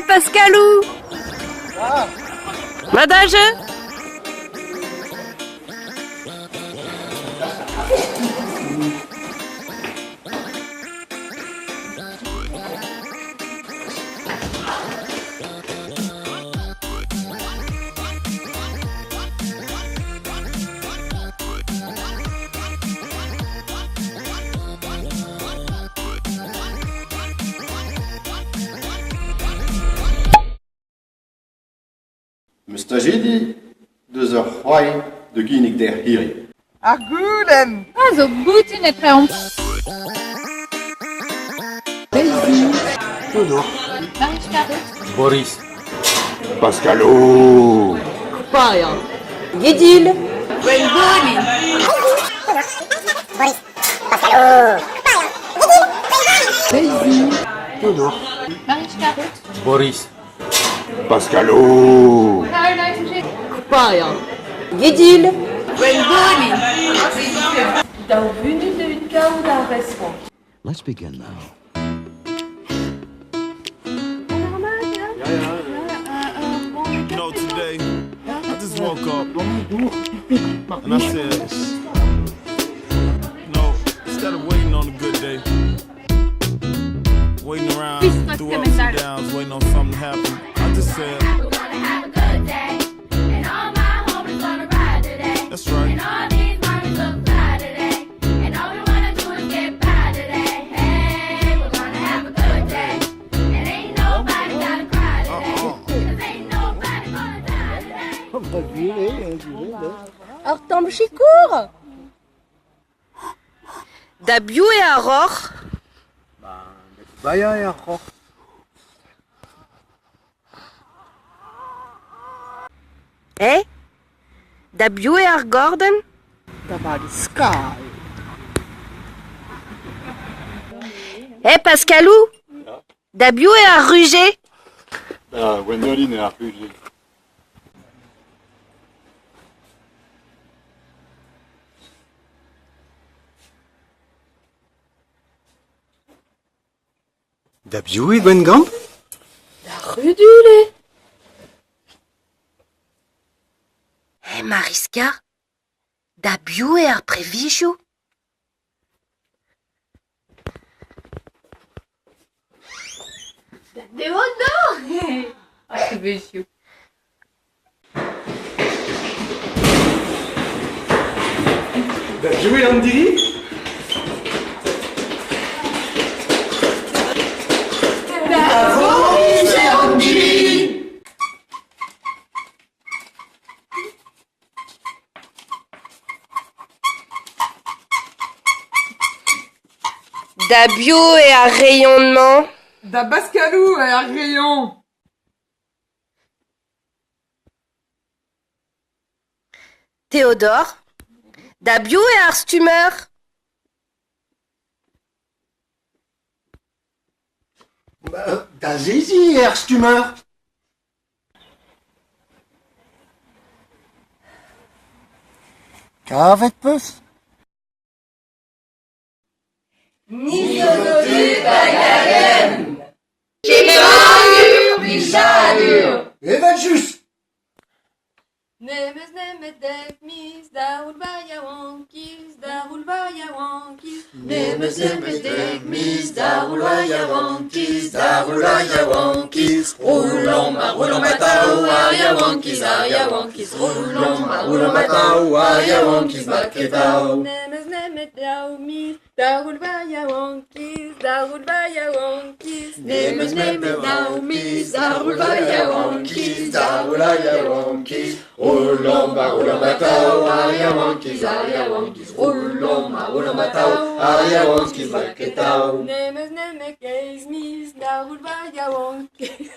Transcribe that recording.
Pascalou! Madage? Mustagidi, de the Hwai, de Ginig der Hiri. Ar goulenn! Zo goutin e preomp. Theodor. Marichka. Boris. Pascalou! Paia. Guidil. Theodor. Marichka. Boris. Pascalou! Paia. Guidil. Let's begin now. You know, today, I just woke up and I said, you know, instead of waiting on a good day, waiting around through ups and downs, waiting on something to happen, I just said, that's right. Ar tamm chikour. Da bio e a roc'h. Baya et Arroch. Da bio e ar gordon. Da va di sky! Pascalou. Da bio e ar ruget. Gwendoline et Arpugé. Da bio et Gwengamp. Da rudule. Mariska. Da bio e ar previjoù. Da bio et Andiri. Da bio e ar rayonnement. Da Pascalou et ar rayon! Théodore. Da bio e ar stumeur. Da Zizi et Stumeur. Kavet peus. Eventus. Nemes nemet dek mis, da ulvaya wonkis, da ulvaya wonkis. Nemes nemet dek mis, da ulvaya wonkis, da ulvaya wonkis. Roulon matao, aria wonkis, roulon matao, aria wonkis, baketao. Nemes nemet dao mis, da ulvaya wonkis, da ulvaya wonkis. Nemes nemet dao mis, da ulvaya wonkis, da ulvaya wonkis. Roulon matao, aria wonkis, roulon matao, aria wonkis, baketao. Nemes nemet keis mis, da ulvaya wonkis.